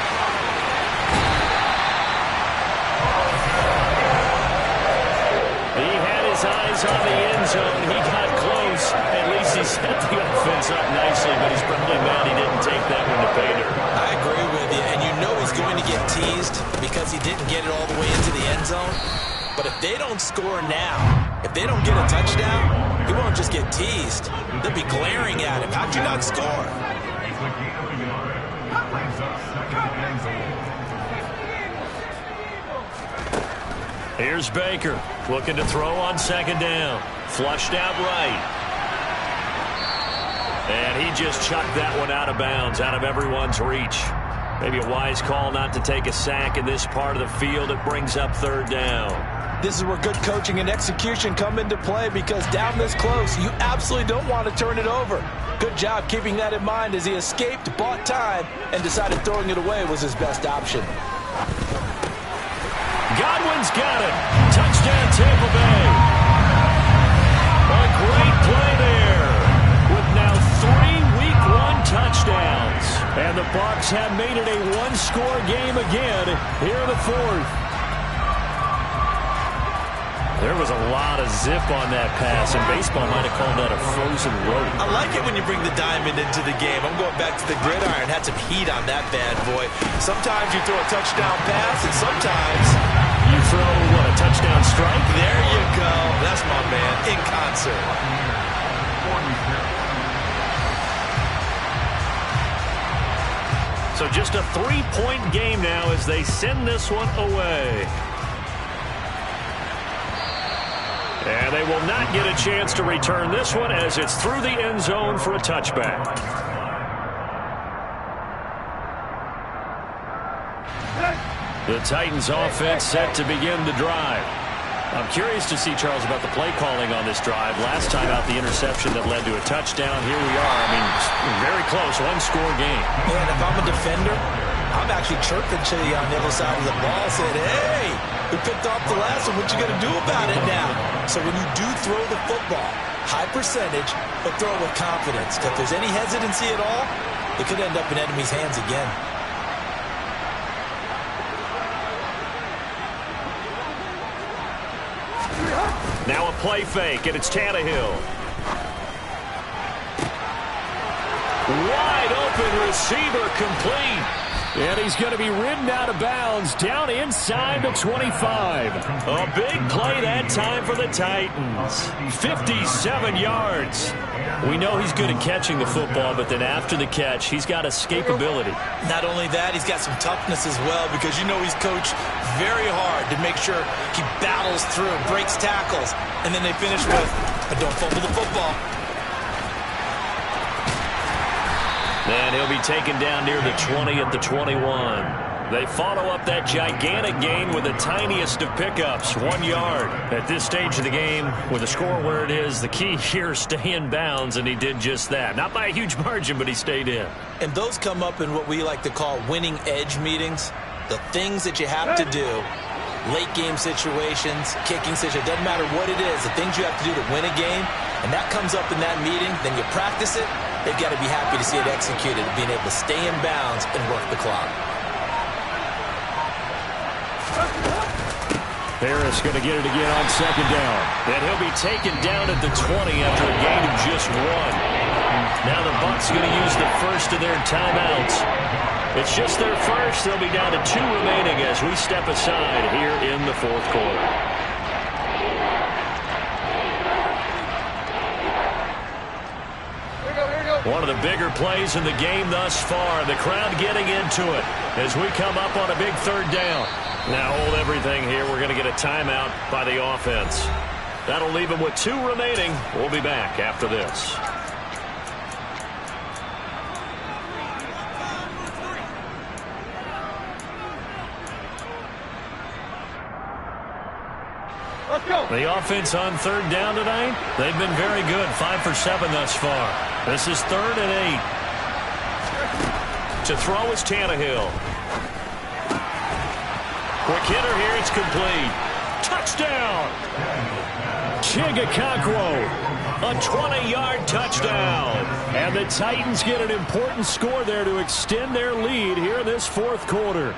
He had his eyes on the end zone. He got close. At least he set the offense up nicely, but he's probably mad he didn't take that one to pay dirt. I agree with you, and you know he's going to get teased because he didn't get it all the way into the end zone. But if they don't score now, if they don't get a touchdown, he won't just get teased. They'll be glaring at him. How'd you not score? Here's Baker looking to throw on 2nd down. Flushed out right. And he just chucked that one out of bounds, out of everyone's reach. Maybe a wise call not to take a sack in this part of the field. It brings up 3rd down. This is where good coaching and execution come into play, because down this close, you absolutely don't want to turn it over. Good job keeping that in mind as he escaped, bought time, and decided throwing it away was his best option. Godwin's got it. Touchdown, Tampa Bay. A great play there with now 3 Week 1 touchdowns. And the Bucs have made it a one-score game again here in the fourth. There was a lot of zip on that pass, and baseball might have called that a frozen rope. I like it when you bring the diamond into the game. I'm going back to the gridiron. Had some heat on that bad boy. Sometimes you throw a touchdown pass, and sometimes you throw, what, a touchdown strike? There you go. That's my man, in concert. So just a 3-point game now as they send this one away. And they will not get a chance to return this one as it's through the end zone for a touchback. The Titans offense set to begin the drive. I'm curious to see, Charles, about the play calling on this drive. Last time out, the interception that led to a touchdown. Here we are. I mean, very close, one-score game. Man, if I'm a defender, I'm actually chirping to you on the other side of the ball, saying, hey, we picked off the last one. What you going to do about it now? So when you do throw the football, high percentage, but throw it with confidence. If there's any hesitancy at all, it could end up in enemy's hands again. Now a play fake, and it's Tannehill. Wide open receiver, complete. And he's going to be ridden out of bounds down inside the 25. A big play that time for the Titans. 57 yards. We know he's good at catching the football, but then after the catch, he's got escapability. Not only that, he's got some toughness as well, because you know he's coached very hard to make sure he battles through, breaks tackles, and then they finish with a don't fumble the football. And he'll be taken down near the 20 at the 21. They follow up that gigantic gain with the tiniest of pickups, 1 yard. At this stage of the game, with the score where it is, the key here is stay in bounds, and he did just that. Not by a huge margin, but he stayed in. And those come up in what we like to call winning edge meetings. The things that you have to do, late game situations, kicking situations, doesn't matter what it is, the things you have to do to win a game, and that comes up in that meeting, then you practice it. They've got to be happy to see it executed, being able to stay in bounds and work the clock. Harris going to get it again on second down. And he'll be taken down at the 20 after a gain of just 1. Now the Bucs going to use the first of their timeouts. It's just their first. They'll be down to 2 remaining as we step aside here in the fourth quarter. One of the bigger plays in the game thus far. The crowd getting into it as we come up on a big third down. Now hold everything here. We're going to get a timeout by the offense. That'll leave them with 2 remaining. We'll be back after this. The offense on third down tonight, they've been very good. 5 for 7 thus far. This is 3rd and 8. To throw is Tannehill. Quick hitter here, it's complete. Touchdown! Chigakakwo, a 20-yard touchdown. And the Titans get an important score there to extend their lead here in this fourth quarter.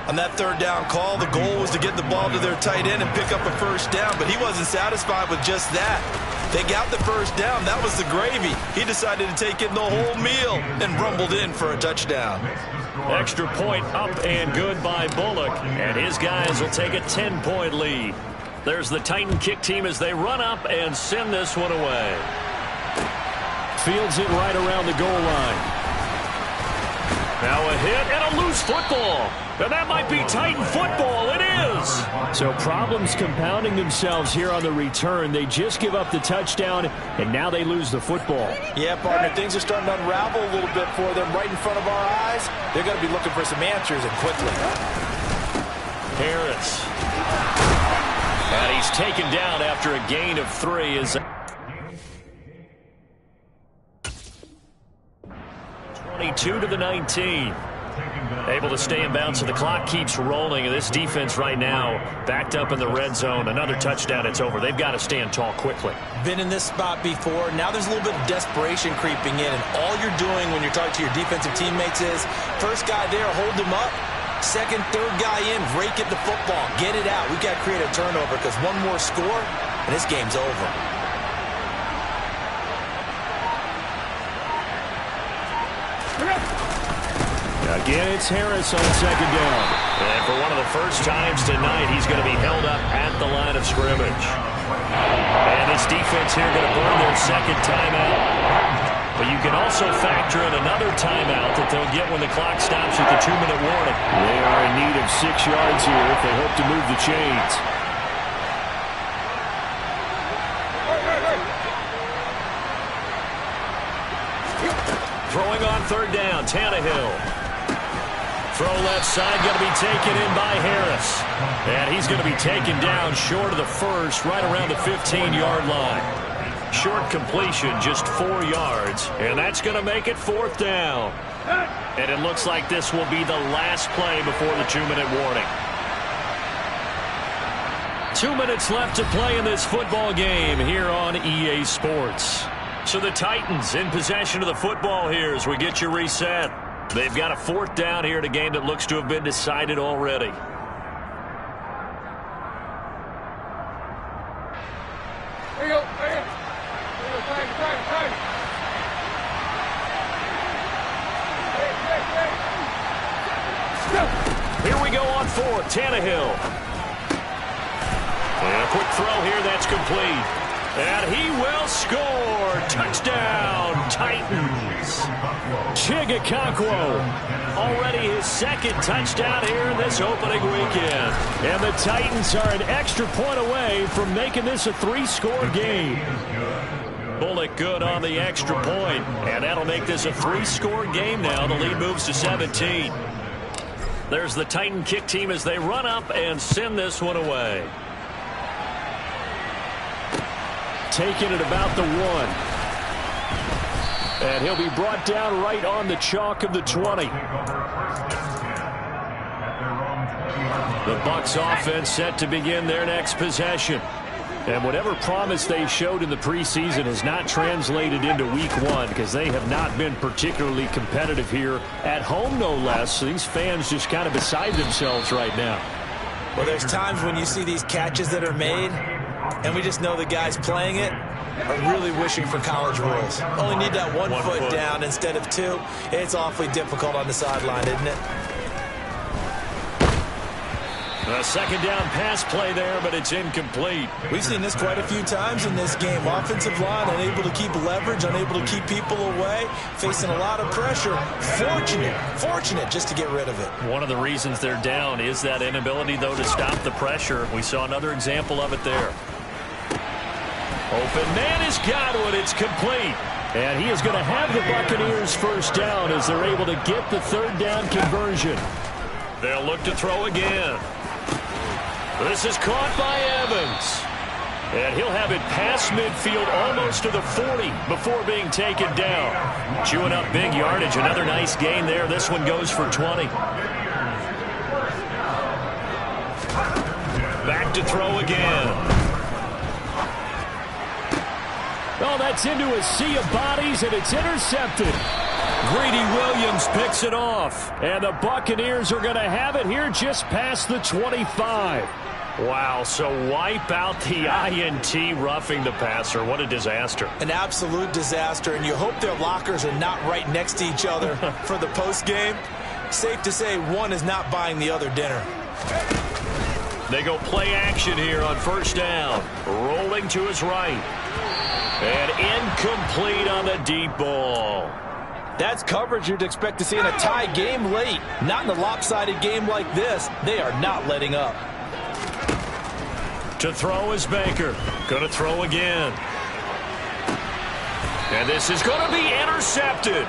On that third down call, the goal was to get the ball to their tight end and pick up a first down, but he wasn't satisfied with just that. They got the first down. That was the gravy. He decided to take in the whole meal and rumbled in for a touchdown. Extra point up and good by Bullock, and his guys will take a 10-point lead. There's the Titan kick team as they run up and send this one away. Fields it right around the goal line. Now a hit and a loose football. And that might be Titan football. It is. So problems compounding themselves here on the return. They just give up the touchdown, and now they lose the football. Yeah, partner, things are starting to unravel a little bit for them right in front of our eyes. They're going to be looking for some answers, and quickly. Harris. And he's taken down after a gain of 3. Is 22 to the 19. Able to stay in bounds, so the clock keeps rolling. And this defense right now backed up in the red zone. Another touchdown, it's over. They've got to stand tall quickly. Been in this spot before. Now there's a little bit of desperation creeping in. And all you're doing when you're talking to your defensive teammates is, first guy there, hold him up. Second, third guy in, rake at the football. Get it out. We've got to create a turnover because one more score, and this game's over. Again, it's Harris on second down. And for one of the first times tonight, he's going to be held up at the line of scrimmage. And this defense here going to burn their second timeout. But you can also factor in another timeout that they'll get when the clock stops with the 2-minute warning. They are in need of 6 yards here if they hope to move the chains. Throwing on third down, Tannehill. Throw left side, going to be taken in by Harris. And he's going to be taken down short of the first, right around the 15-yard line. Short completion, just 4 yards. And that's going to make it 4th down. And it looks like this will be the last play before the 2-minute warning. 2 minutes left to play in this football game here on EA Sports. So the Titans in possession of the football here as we get you reset. They've got a 4th down here in a game that looks to have been decided already. Here we go on 4th, Tannehill. And a quick throw here, that's complete. And he will score. Touchdown, Titans. Chigakakwo, already his second touchdown here in this opening weekend. And the Titans are an extra point away from making this a 3-score game. Bullock good on the extra point. And that'll make this a 3-score game now. The lead moves to 17. There's the Titan kick team as they run up and send this one away. Taking it about the 1. And he'll be brought down right on the chalk of the 20. The Bucs offense set to begin their next possession. And whatever promise they showed in the preseason has not translated into week 1 because they have not been particularly competitive here at home, no less. So these fans just kind of beside themselves right now. Well, there's times when you see these catches that are made, and we just know the guys playing it are really wishing for college rules. Only need that one foot down instead of 2. It's awfully difficult on the sideline, isn't it? A second down pass play there, but it's incomplete. We've seen this quite a few times in this game. Offensive line unable to keep leverage, unable to keep people away, facing a lot of pressure. Fortunate just to get rid of it. One of the reasons they're down is that inability, though, to stop the pressure. We saw another example of it there. Open man is Godwin. It's complete. And he is going to have the Buccaneers first down as they're able to get the 3rd down conversion. They'll look to throw again. This is caught by Evans. And he'll have it past midfield almost to the 40 before being taken down. Chewing up big yardage. Another nice gain there. This one goes for 20. Back to throw again. Oh, that's into a sea of bodies, and it's intercepted. Greedy Williams picks it off. And the Buccaneers are going to have it here just past the 25. Wow, so wipe out the INT roughing the passer. What a disaster. An absolute disaster, and you hope their lockers are not right next to each other for the postgame. Safe to say one is not buying the other dinner. They go play action here on first down. Rolling to his right. And incomplete on the deep ball. That's coverage you'd expect to see in a tie game late. Not in a lopsided game like this. They are not letting up. To throw is Baker. Going to throw again. And this is going to be intercepted.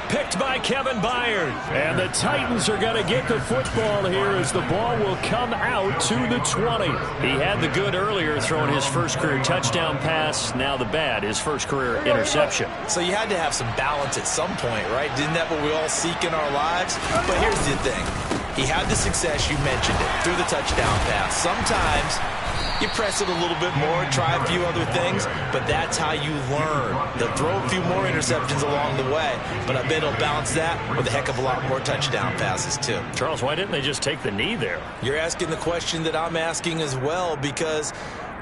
Picked by Kevin Byard. And the Titans are going to get the football here as the ball will come out to the 20. He had the good earlier, throwing his first career touchdown pass. Now the bad, his first career interception. So you had to have some balance at some point, right? Didn't that what we all seek in our lives? But here's the thing. He had the success, you mentioned it, through the touchdown pass. Sometimes you press it a little bit more, try a few other things, but that's how you learn. They'll throw a few more interceptions along the way, but I bet he'll balance that with a heck of a lot more touchdown passes, too. Charles, why didn't they just take the knee there? You're asking the question that I'm asking as well, because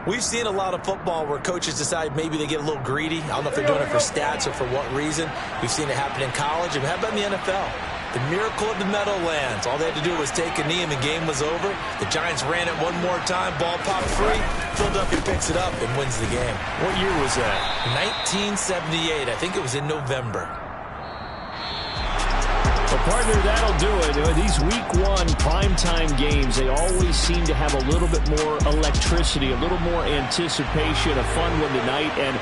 we've seen a lot of football where coaches decide maybe they get a little greedy. I don't know if they're doing it for stats or for what reason. We've seen it happen in college, and how about in the NFL? The miracle of the Meadowlands. All they had to do was take a knee and the game was over. The Giants ran it one more time. Ball popped free. Philadelphia picks it up and wins the game. What year was that? 1978. I think it was in November. Well, partner, that'll do it. These week one primetime games, they always seem to have a little bit more electricity, a little more anticipation, a fun one tonight. And